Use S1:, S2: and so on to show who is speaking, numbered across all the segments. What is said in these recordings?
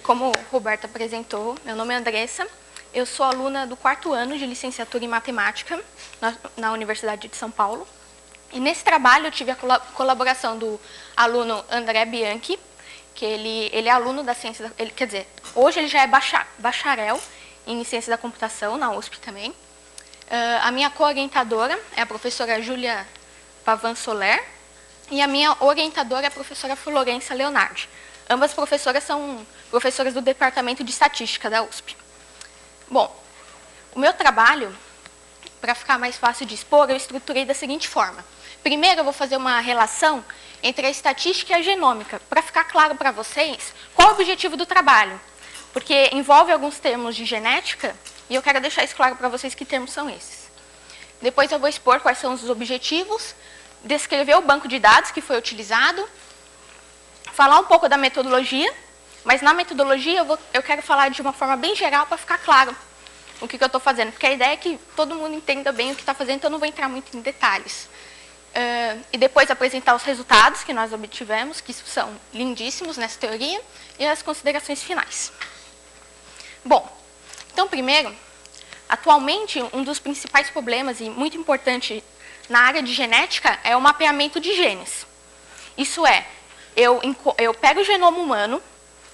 S1: Como o Roberto apresentou, meu nome é Andressa, eu sou aluna do 4º ano de licenciatura em matemática na Universidade de São Paulo. E nesse trabalho eu tive a colaboração do aluno André Bianchi, que ele é aluno da ciência, quer dizer, hoje ele já é bacharel em ciência da computação, na USP também. A minha co-orientadora é a professora Júlia Pavan Soler e a minha orientadora é a professora Florença Leonardi. Ambas professoras são professoras do Departamento de Estatística da USP. Bom, o meu trabalho, para ficar mais fácil de expor, eu estruturei da seguinte forma. Primeiro, eu vou fazer uma relação entre a estatística e a genômica, para ficar claro para vocês qual é o objetivo do trabalho. Porque envolve alguns termos de genética, e eu quero deixar isso claro para vocês que termos são esses. Depois eu vou expor quais são os objetivos, descrever o banco de dados que foi utilizado, falar um pouco da metodologia, mas na metodologia eu quero falar de uma forma bem geral para ficar claro o que eu estou fazendo, porque a ideia é que todo mundo entenda bem o que está fazendo, então eu não vou entrar muito em detalhes. E depois apresentar os resultados que nós obtivemos, que são lindíssimos nessa teoria, e as considerações finais. Bom, então primeiro, atualmente um dos principais problemas e muito importante na área de genética é o mapeamento de genes. Isso é, eu pego o genoma humano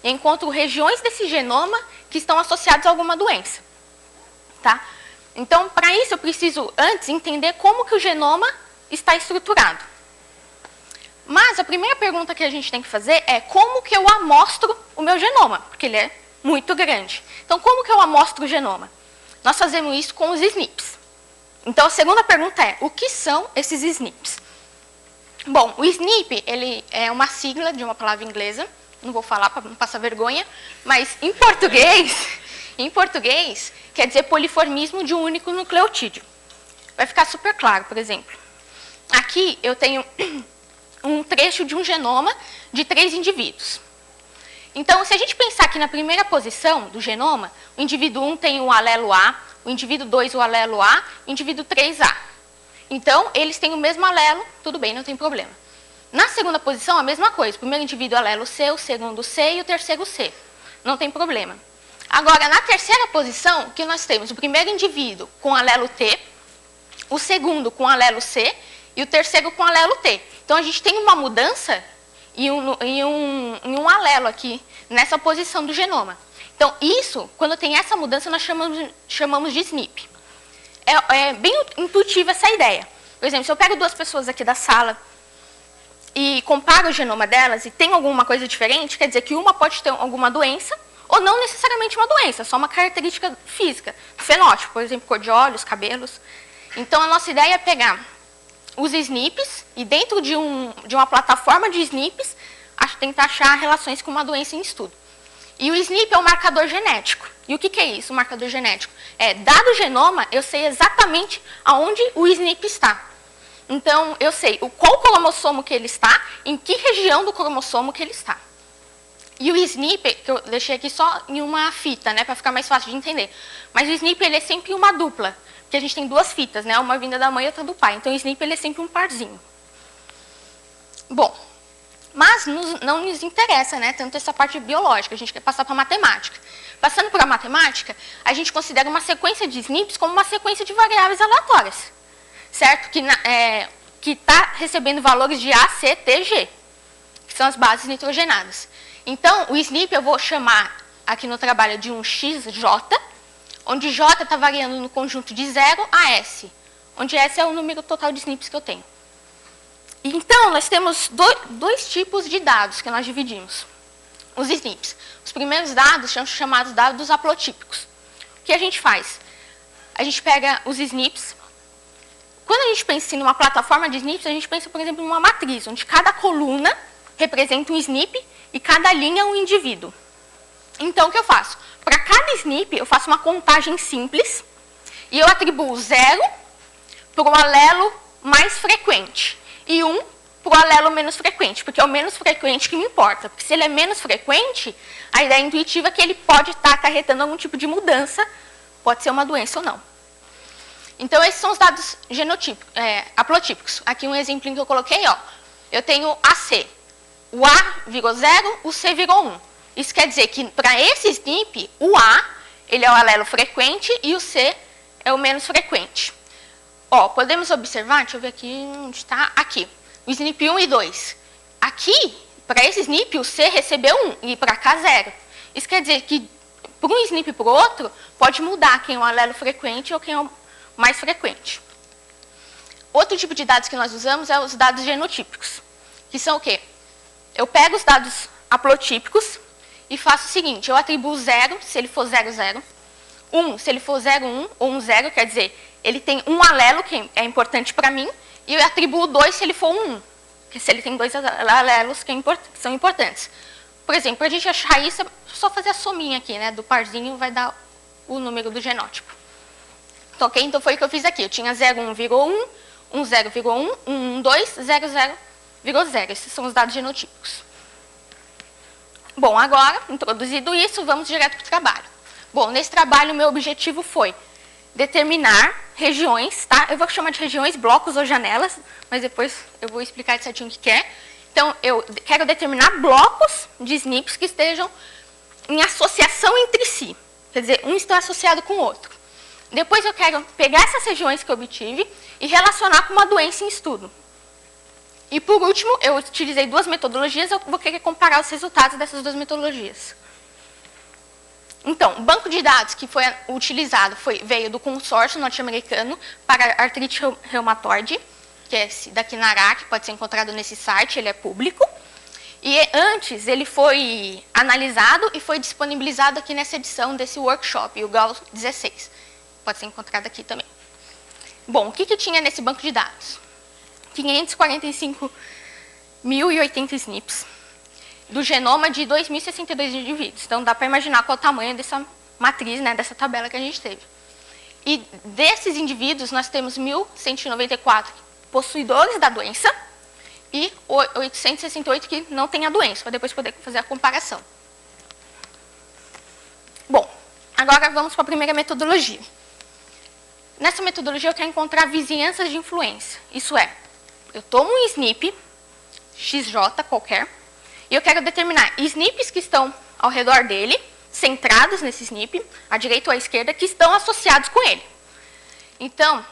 S1: e encontro regiões desse genoma que estão associadas a alguma doença. Tá? Então, para isso, eu preciso antes entender como que o genoma está estruturado. Mas a primeira pergunta que a gente tem que fazer é como que eu amostro o meu genoma, porque ele é muito grande. Então, como que eu amostro o genoma? Nós fazemos isso com os SNPs. Então, a segunda pergunta é, o que são esses SNPs? Bom, o SNP ele é uma sigla de uma palavra inglesa, não vou falar para não passar vergonha, mas em português quer dizer poliformismo de um único nucleotídeo. Vai ficar super claro, por exemplo. Aqui eu tenho um trecho de um genoma de 3 indivíduos. Então, se a gente pensar aqui na primeira posição do genoma, o indivíduo 1 tem o alelo A, o indivíduo 2 o alelo A, o indivíduo 3A. Então, eles têm o mesmo alelo, tudo bem, não tem problema. Na segunda posição, a mesma coisa. O primeiro indivíduo alelo C, o segundo C e o terceiro C. Não tem problema. Agora, na terceira posição, o que nós temos? O primeiro indivíduo com alelo T, o segundo com alelo C e o terceiro com alelo T. Então, a gente tem uma mudança em um alelo aqui, nessa posição do genoma. Então, isso, quando tem essa mudança, nós chamamos de SNP. É bem intuitiva essa ideia. Por exemplo, se eu pego 2 pessoas aqui da sala e comparo o genoma delas e tem alguma coisa diferente, quer dizer que uma pode ter alguma doença, ou não necessariamente uma doença, só uma característica física, fenótipo, por exemplo, cor de olhos, cabelos. Então, a nossa ideia é pegar os SNPs e dentro de uma plataforma de SNPs, tentar achar relações com uma doença em estudo. E o SNP é um marcador genético. E o que é isso, o marcador genético? Dado o genoma, eu sei exatamente aonde o SNP está. Então, eu sei qual cromossomo que ele está, em que região do cromossomo que ele está. E o SNP, que eu deixei aqui só em uma fita, né, para ficar mais fácil de entender. Mas o SNP ele é sempre uma dupla, porque a gente tem 2 fitas, né, uma vinda da mãe e outra do pai. Então, o SNP ele é sempre um parzinho. Bom, mas não nos interessa, né, tanto essa parte biológica, a gente quer passar para a matemática. Passando para a matemática, a gente considera uma sequência de SNPs como uma sequência de variáveis aleatórias, certo? Que está recebendo valores de A, C, T, G, que são as bases nitrogenadas. Então, o SNP eu vou chamar aqui no trabalho de um XJ, onde J está variando no conjunto de 0 a S, onde S é o número total de SNPs que eu tenho. Então, nós temos 2 tipos de dados que nós dividimos. Os SNPs. Os primeiros dados são chamados dados haplotípicos. O que a gente faz? A gente pega os SNPs. Quando a gente pensa em uma plataforma de SNPs, a gente pensa, por exemplo, em uma matriz, onde cada coluna representa um SNP e cada linha um indivíduo. Então, o que eu faço? Para cada SNP, eu faço uma contagem simples e eu atribuo 0 para o alelo mais frequente e 1 para o alelo menos frequente, porque é o menos frequente que me importa. Porque se ele é menos frequente, a ideia intuitiva é que ele pode estar acarretando algum tipo de mudança, pode ser uma doença ou não. Então, esses são os dados haplotípicos. Aqui um exemplo que eu coloquei, ó. Eu tenho AC. O A virou 0, o C virou 1. Isso quer dizer que para esse SNP, o A ele é o alelo frequente e o C é o menos frequente. Ó, podemos observar, deixa eu ver aqui onde está, aqui, o SNP 1 e 2. Aqui, para esse SNP, o C recebeu 1 e para cá 0. Isso quer dizer que para um SNP e para o outro, pode mudar quem é o alelo frequente ou quem é o mais frequente. Outro tipo de dados que nós usamos é os dados genotípicos, que são o quê? Eu pego os dados haplotípicos e faço o seguinte, eu atribuo 0, se ele for 0, 0, 1, se ele for 0, 1, ou 1, 0, quer dizer, ele tem um alelo que é importante para mim, e eu atribuo 2 se ele for 1, que se ele tem 2 alelos que são importantes. Por exemplo, para a gente achar isso, é só fazer a sominha aqui, né, do parzinho, vai dar o número do genótipo. Então, ok? Então, foi o que eu fiz aqui. Eu tinha 0, 1 virou 1, 1, 0 virou 1, 1, 1, 2, 0, 0 virou 0. Esses são os dados genotípicos. Bom, agora, introduzido isso, vamos direto para o trabalho. Bom, nesse trabalho, o meu objetivo foi determinar regiões, tá? Eu vou chamar de regiões, blocos ou janelas, mas depois eu vou explicar certinho o que é. Então, eu quero determinar blocos de SNPs que estejam em associação entre si. Quer dizer, um está associado com o outro. Depois eu quero pegar essas regiões que eu obtive e relacionar com uma doença em estudo. E por último, eu utilizei 2 metodologias, eu vou querer comparar os resultados dessas 2 metodologias. Então, o banco de dados que foi utilizado veio do consórcio norte-americano para artrite reumatoide, que é esse daqui na ARAC, pode ser encontrado nesse site, ele é público. E antes ele foi analisado e foi disponibilizado aqui nessa edição desse workshop, o GAL 16. Pode ser encontrado aqui também. Bom, o que tinha nesse banco de dados? 545.080 SNPs do genoma de 2.062 indivíduos. Então, dá para imaginar qual é o tamanho dessa matriz, né, dessa tabela que a gente teve. E desses indivíduos, nós temos 1.194 possuidores da doença e 868 que não têm a doença, para depois poder fazer a comparação. Bom, agora vamos para a primeira metodologia. Nessa metodologia, eu quero encontrar vizinhanças de influência. Isso é, eu tomo um SNP, XJ qualquer, e eu quero determinar SNPs que estão ao redor dele, centrados nesse SNP, à direita ou à esquerda, que estão associados com ele. Então,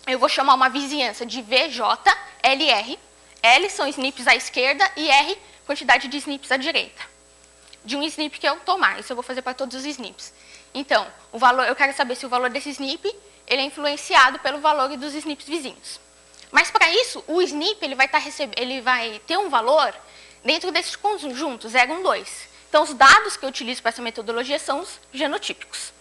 S1: eu vou chamar uma vizinhança de VJLR. L são SNPs à esquerda e R, quantidade de SNPs à direita. De um SNP que eu tomar, isso eu vou fazer para todos os SNPs. Então, o valor, eu quero saber se o valor desse SNP ele é influenciado pelo valor dos SNPs vizinhos. Mas, para isso, o SNP ele vai ter um valor dentro desses conjuntos, 0, 1, 2. Então, os dados que eu utilizo para essa metodologia são os genotípicos.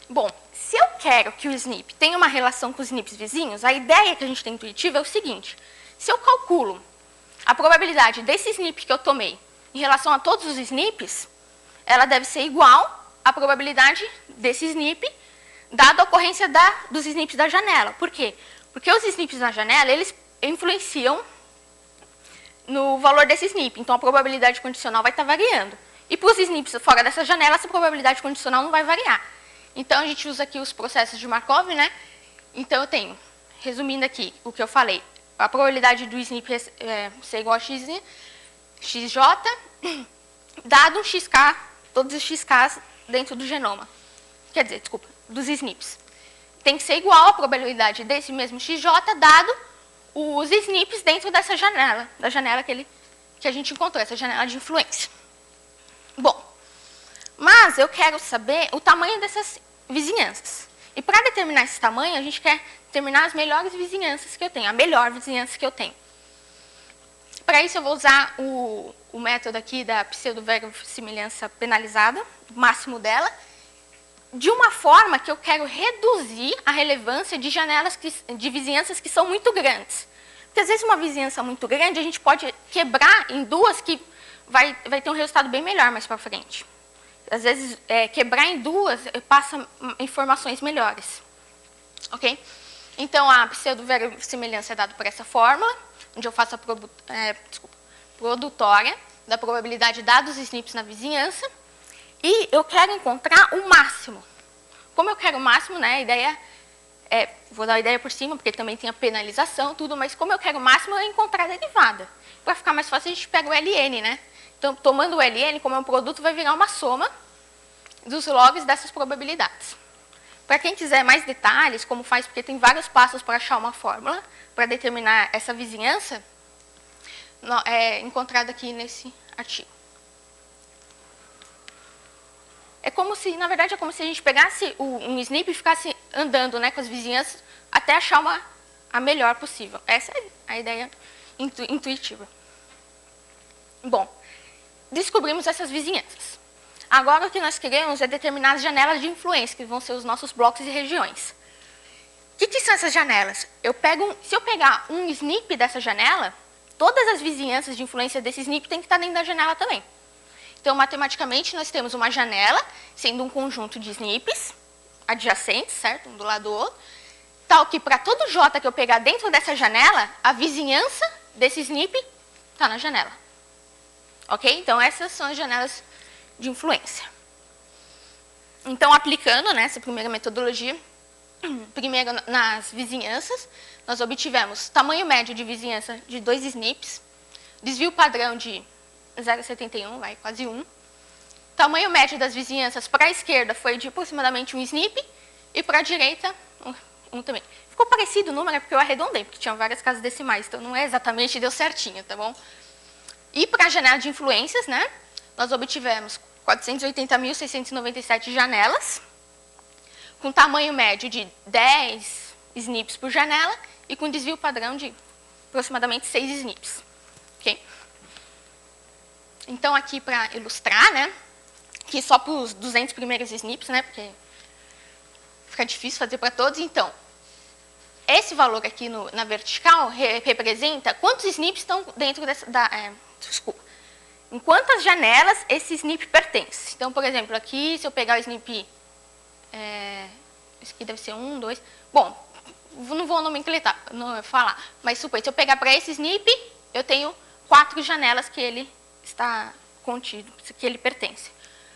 S1: Bom, se eu quero que o SNP tenha uma relação com os SNPs vizinhos, a ideia que a gente tem intuitiva é o seguinte. Se eu calculo a probabilidade desse SNP que eu tomei em relação a todos os SNPs, ela deve ser igual à probabilidade desse SNP, dada a ocorrência dos SNPs da janela. Por quê? Porque os SNPs da janela, eles influenciam no valor desse SNP. Então, a probabilidade condicional vai estar variando. E para os SNPs fora dessa janela, essa probabilidade condicional não vai variar. Então, a gente usa aqui os processos de Markov, né? Então, eu tenho, resumindo aqui o que eu falei, a probabilidade do SNP ser igual a XJ, dado um XK, todos os XKs dentro do genoma. Quer dizer, desculpa, dos SNPs. Tem que ser igual a probabilidade desse mesmo XJ, dado os SNPs dentro dessa janela, da janela que a gente encontrou, essa janela de influência. Bom, mas eu quero saber o tamanho dessas vizinhanças. E para determinar esse tamanho, a gente quer determinar as melhores vizinhanças que eu tenho, a melhor vizinhança que eu tenho. Para isso, eu vou usar o método aqui da pseudo-verossimilhança penalizada, o máximo dela, de uma forma que eu quero reduzir a relevância de janelas de vizinhanças que são muito grandes. Porque, às vezes, uma vizinhança muito grande, a gente pode quebrar em duas que vai ter um resultado bem melhor mais para frente. Às vezes, quebrar em duas passa informações melhores. Ok? Então, a pseudo-verossimilhança é dada por essa fórmula, onde eu faço a produtória da probabilidade dados os SNPs na vizinhança, e eu quero encontrar o máximo. Como eu quero o máximo, né, a ideia vou dar a ideia por cima, porque também tem a penalização, tudo, mas como eu quero o máximo, eu encontrar a derivada. Para ficar mais fácil, a gente pega o LN, né, tomando o ln como é um produto, vai virar uma soma dos logs dessas probabilidades. Para quem quiser mais detalhes, como faz, porque tem vários passos para achar uma fórmula, para determinar essa vizinhança, é encontrado aqui nesse artigo. É como se, na verdade, é como se a gente pegasse um SNP e ficasse andando, né, com as vizinhanças até achar a melhor possível. Essa é a ideia intuitiva. Bom, descobrimos essas vizinhanças. Agora, o que nós queremos é determinar as janelas de influência, que vão ser os nossos blocos e regiões. O que são essas janelas? Se eu pegar um SNP dessa janela, todas as vizinhanças de influência desse SNP têm que estar dentro da janela também. Então, matematicamente, nós temos uma janela, sendo um conjunto de SNPs adjacentes, certo? Um do lado do outro, tal que para todo J que eu pegar dentro dessa janela, a vizinhança desse SNP está na janela. Ok? Então, essas são as janelas de influência. Então, aplicando, né, essa primeira metodologia, primeiro nas vizinhanças, nós obtivemos tamanho médio de vizinhança de 2 SNPs, desvio padrão de 0,71, quase 1. Tamanho médio das vizinhanças para a esquerda foi de aproximadamente 1 SNP e para a direita 1 também. Ficou parecido o número, porque eu arredondei, porque tinham várias casas decimais, então não é exatamente, deu certinho, tá bom? E para a janela de influências, né, nós obtivemos 480.697 janelas, com tamanho médio de 10 SNPs por janela e com desvio padrão de aproximadamente 6 SNPs. Okay? Então, aqui para ilustrar, né, que só para os 200 primeiros SNPs, né, porque fica difícil fazer para todos. Então, esse valor aqui na vertical representa quantos SNPs estão dentro desculpa. Em quantas janelas esse SNP pertence. Então, por exemplo, aqui, se eu pegar o SNP, esse aqui deve ser 1, 2... Bom, não vou nomenclatar, não falar, mas se eu pegar para esse SNP, eu tenho 4 janelas que ele está contido, que ele pertence.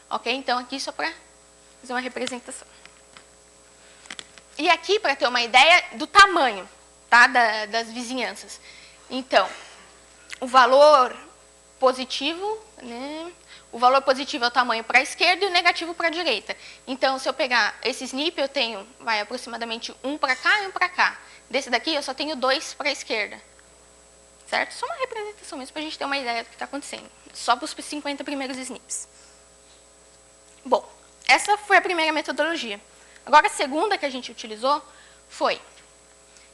S1: Ok? Então, aqui só para fazer uma representação. E aqui, para ter uma ideia do tamanho, tá, das vizinhanças. Então, o valor positivo, né, o valor positivo é o tamanho para a esquerda e o negativo para a direita. Então, se eu pegar esse SNP, eu tenho aproximadamente 1 para cá e 1 para cá. Desse daqui, eu só tenho 2 para a esquerda. Certo? Só uma representação mesmo, para a gente ter uma ideia do que está acontecendo. Só para os 50 primeiros SNPs. Bom, essa foi a primeira metodologia. Agora, a segunda que a gente utilizou foi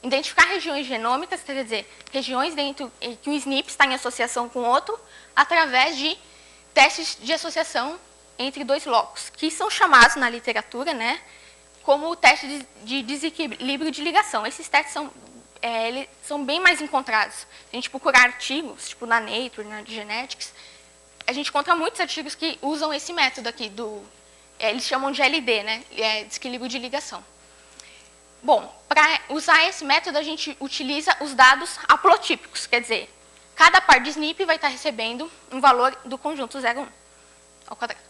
S1: identificar regiões genômicas, quer dizer, regiões dentro que um SNP está em associação com outro, através de testes de associação entre 2 locos, que são chamados na literatura, né, como testes de desequilíbrio de ligação. Esses testes eles são bem mais encontrados. Se a gente procurar artigos, tipo na Nature, na Genetics, a gente encontra muitos artigos que usam esse método aqui, eles chamam de LD, né, desequilíbrio de ligação. Bom, para usar esse método, a gente utiliza os dados haplotípicos, quer dizer, cada par de SNP vai estar recebendo um valor do conjunto 0,1 ao quadrado.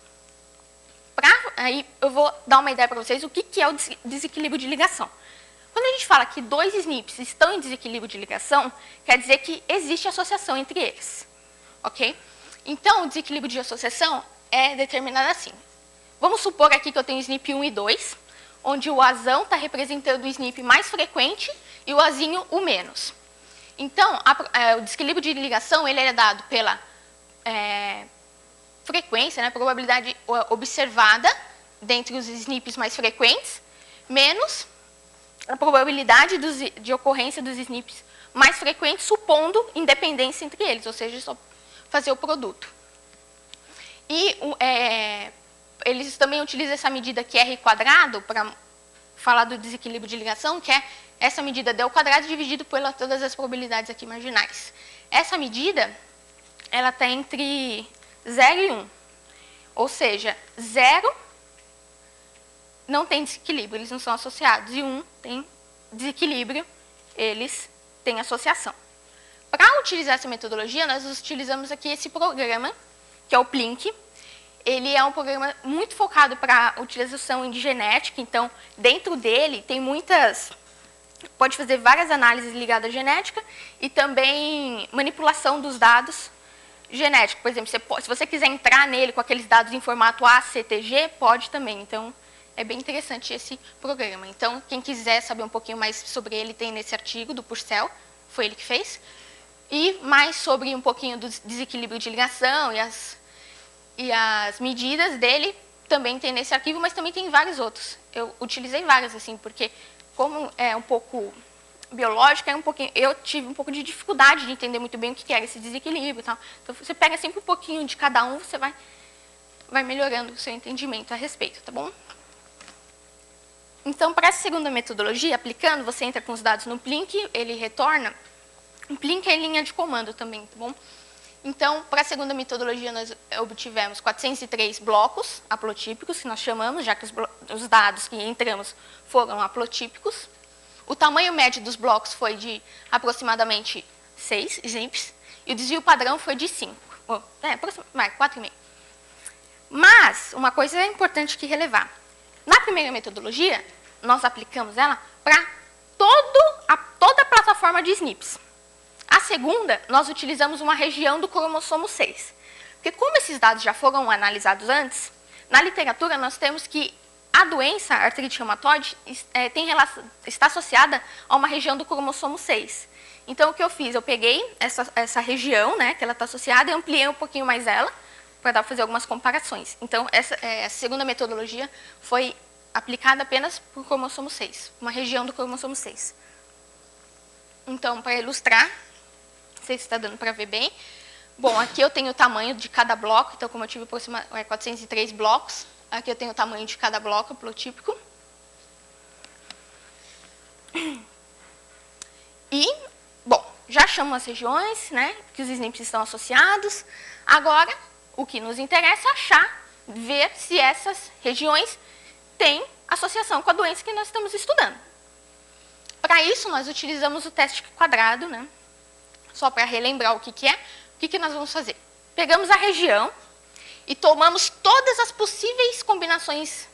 S1: Aí eu vou dar uma ideia para vocês o que é o desequilíbrio de ligação. Quando a gente fala que 2 SNPs estão em desequilíbrio de ligação, quer dizer que existe associação entre eles. Ok? Então, o desequilíbrio de associação é determinado assim. Vamos supor aqui que eu tenho SNP 1 e 2, onde o azão está representando o SNP mais frequente e o azinho o menos. Então, o desequilíbrio de ligação ele é dado pela frequência, né, probabilidade observada dentre os SNPs mais frequentes, menos a probabilidade de ocorrência dos SNPs mais frequentes, supondo independência entre eles, ou seja, só fazer o produto. E eles também utilizam essa medida QR² para falar do desequilíbrio de ligação, que é essa medida d² dividido por todas as probabilidades aqui marginais. Essa medida, ela está entre 0 e 1. Ou seja, 0 não tem desequilíbrio, eles não são associados. E 1 tem desequilíbrio, eles têm associação. Para utilizar essa metodologia, nós utilizamos aqui esse programa, que é o Plink. Ele é um programa muito focado para utilização de genética, então, dentro dele, tem pode fazer várias análises ligadas à genética e também manipulação dos dados genético, por exemplo, se você quiser entrar nele com aqueles dados em formato ACTG, pode também. Então, é bem interessante esse programa. Então, quem quiser saber um pouquinho mais sobre ele, tem nesse artigo do Purcell, foi ele que fez. E mais sobre um pouquinho do desequilíbrio de ligação e as medidas dele, também tem nesse arquivo, mas também tem vários outros. Eu utilizei vários, assim, porque como é um pouco biológico, eu tive um pouco de dificuldade de entender muito bem o que era esse desequilíbrio e tal. Então, você pega sempre um pouquinho de cada um, você vai melhorando o seu entendimento a respeito, tá bom? Então, para essa segunda metodologia, aplicando, você entra com os dados no Plink, ele retorna. O Plink é linha de comando também, tá bom? Então, para a segunda metodologia, nós obtivemos 403 blocos haplotípicos, que nós chamamos, já que os dados que entramos foram haplotípicos. O tamanho médio dos blocos foi de aproximadamente 6 SNPs, e o desvio padrão foi de 5. 4,5. Mas, uma coisa importante que relevar. Na primeira metodologia, nós aplicamos ela para toda a plataforma de SNPs. A segunda, nós utilizamos uma região do cromossomo 6. Porque como esses dados já foram analisados antes, na literatura nós temos que a doença, a artrite reumatoide, está associada a uma região do cromossomo 6. Então, o que eu fiz? Eu peguei essa região, né, que ela está associada, e ampliei um pouquinho mais ela, para fazer algumas comparações. Então, a segunda metodologia foi aplicada apenas para o cromossomo 6, uma região do cromossomo 6. Então, para ilustrar, não sei se está dando para ver bem. Bom, aqui eu tenho o tamanho de cada bloco, então, como eu tive 403 blocos, aqui eu tenho o tamanho de cada bloco haplotípico. E, bom, já chamo as regiões, né, que os SNPs estão associados. Agora, o que nos interessa é achar, ver se essas regiões têm associação com a doença que nós estamos estudando. Para isso, nós utilizamos o teste quadrado, né, só para relembrar o que é. O que nós vamos fazer? Pegamos a região e tomamos todas as possíveis combinações,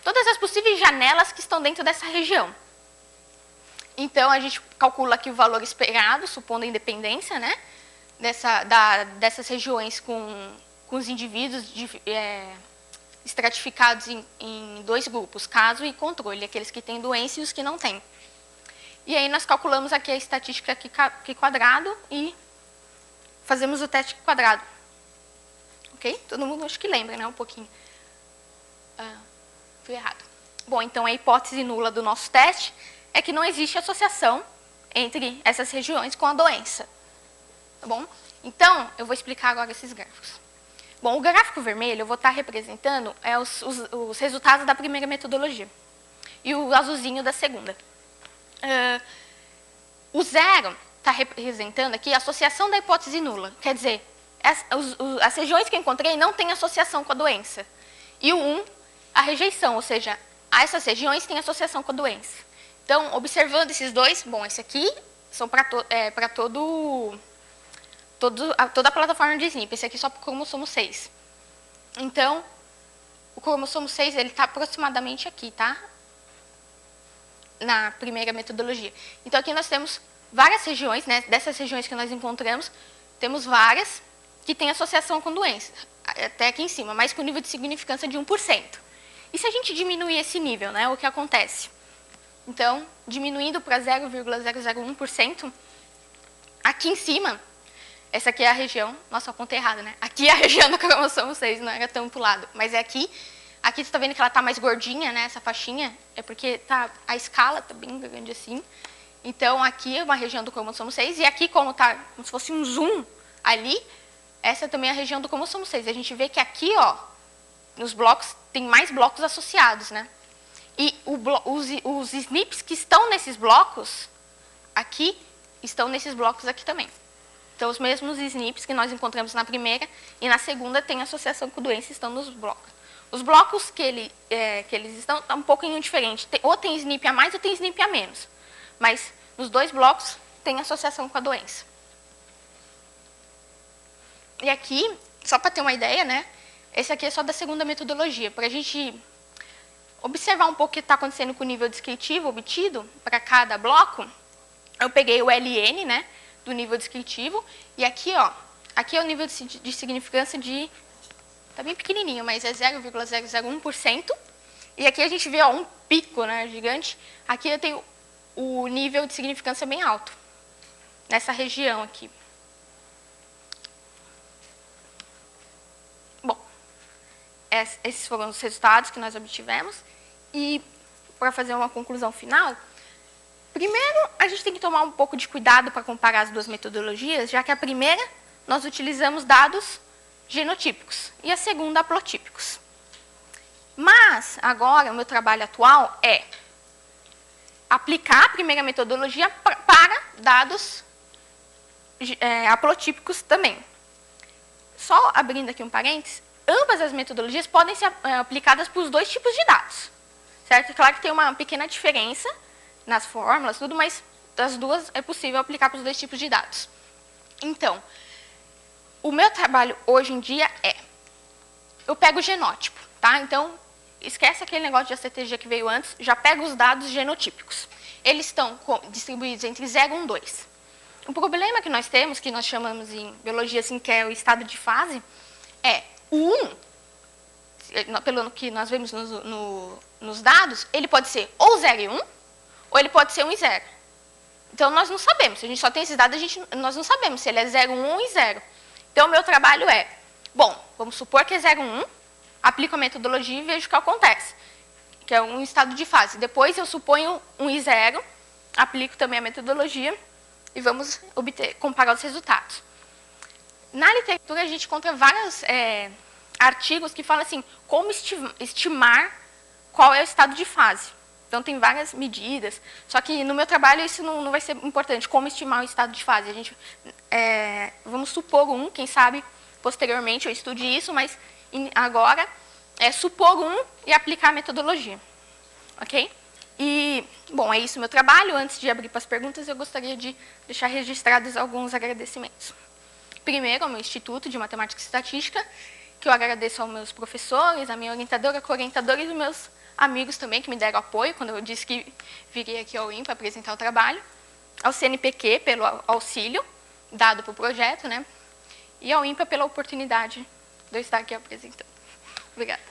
S1: todas as possíveis janelas que estão dentro dessa região. Então, a gente calcula aqui o valor esperado, supondo a independência, né, dessas regiões com os indivíduos estratificados em dois grupos, caso e controle, aqueles que têm doença e os que não têm. E aí, nós calculamos aqui a estatística aqui quadrado e fazemos o teste quadrado. Ok? Todo mundo acho que lembra, né? Um pouquinho. Fui errado. Bom, então a hipótese nula do nosso teste é que não existe associação entre essas regiões com a doença. Tá bom? Então, eu vou explicar agora esses gráficos. Bom, o gráfico vermelho eu vou estar representando os resultados da primeira metodologia. E o azulzinho da segunda. O zero está representando aqui a associação da hipótese nula. Quer dizer, as regiões que eu encontrei não têm associação com a doença. E o 1, a rejeição, ou seja, essas regiões têm associação com a doença. Então, observando esses dois, bom, esse aqui são para toda a plataforma de SNP, esse aqui só para o cromossomo 6. Então, o cromossomo 6 ele está aproximadamente aqui, tá? Na primeira metodologia. Então, aqui nós temos várias regiões, né? Dessas regiões que nós encontramos, temos várias que têm associação com doença, até aqui em cima, mas com nível de significância de 1%. E se a gente diminuir esse nível, né? O que acontece? Então, diminuindo para 0,001%, aqui em cima, essa aqui é a região, nossa, eu apontei errado, né? Aqui é a região do cromossomo 6, não era tão pro lado, mas é aqui. Aqui você está vendo que ela está mais gordinha, né? Essa faixinha, é porque a escala está bem grande assim. Então, aqui é uma região do cromossomo 6, e aqui, como está como se fosse um zoom ali, essa também é a região do cromossomo 6. A gente vê que aqui, ó, nos blocos, tem mais blocos associados, né? E os SNPs que estão nesses blocos, aqui, estão nesses blocos aqui também. Então, os mesmos SNPs que nós encontramos na primeira e na segunda têm associação com doença e estão nos blocos. Os blocos que eles estão um pouquinho diferentes. Ou tem SNP a mais ou tem SNP a menos. Mas nos dois blocos tem associação com a doença. E aqui, só para ter uma ideia, né? Esse aqui é só da segunda metodologia. Para a gente observar um pouco o que está acontecendo com o nível descritivo obtido para cada bloco, eu peguei o LN, né? Do nível descritivo. E aqui, ó, Aqui é o nível de significância de... Está bem pequenininho, mas é 0,001%. E aqui a gente vê um pico, né, gigante. Aqui eu tenho o nível de significância bem alto, nessa região aqui. Bom, esses foram os resultados que nós obtivemos. E, para fazer uma conclusão final, primeiro, a gente tem que tomar um pouco de cuidado para comparar as duas metodologias, já que a primeira, nós utilizamos dados genotípicos, e a segunda, haplotípicos. Mas, agora, o meu trabalho atual é aplicar a primeira metodologia para dados haplotípicos também. Só abrindo aqui um parênteses, ambas as metodologias podem ser aplicadas para os dois tipos de dados. Certo? Claro que tem uma pequena diferença nas fórmulas, tudo, mas das duas é possível aplicar para os dois tipos de dados. Então, o meu trabalho hoje em dia eu pego o genótipo, tá? Então, esquece aquele negócio de ACTG que veio antes, já pego os dados genotípicos. Eles estão distribuídos entre 0 e 1, 2. O problema que nós temos, que nós chamamos em biologia assim, que é o estado de fase, o 1, pelo que nós vemos nos dados, ele pode ser ou 0 e 1, ou ele pode ser 1 e 0. Então, nós não sabemos. Se a gente só tem esses dados, nós não sabemos se ele é 0, 1 e 0. Então, o meu trabalho bom, vamos supor que é 0, 1, aplico a metodologia e vejo o que acontece, que é um estado de fase. Depois, eu suponho 1 e 0, aplico também a metodologia e vamos comparar os resultados. Na literatura, a gente encontra vários artigos que falam assim, como estimar qual é o estado de fase. Então, tem várias medidas, só que no meu trabalho isso não vai ser importante, como estimar o estado de fase. A gente, vamos supor quem sabe, posteriormente eu estude isso, mas agora é supor e aplicar a metodologia. Ok? E, bom, é isso o meu trabalho. Antes de abrir para as perguntas, eu gostaria de deixar registrados alguns agradecimentos. Primeiro, ao meu Instituto de Matemática e Estatística, que eu agradeço aos meus professores, à minha orientadora, co-orientadora e aos meus amigos também, que me deram apoio quando eu disse que viria aqui ao INPA apresentar o trabalho. Ao CNPq, pelo auxílio dado para o projeto, né? E ao INPA pela oportunidade de eu estar aqui apresentando. Obrigada.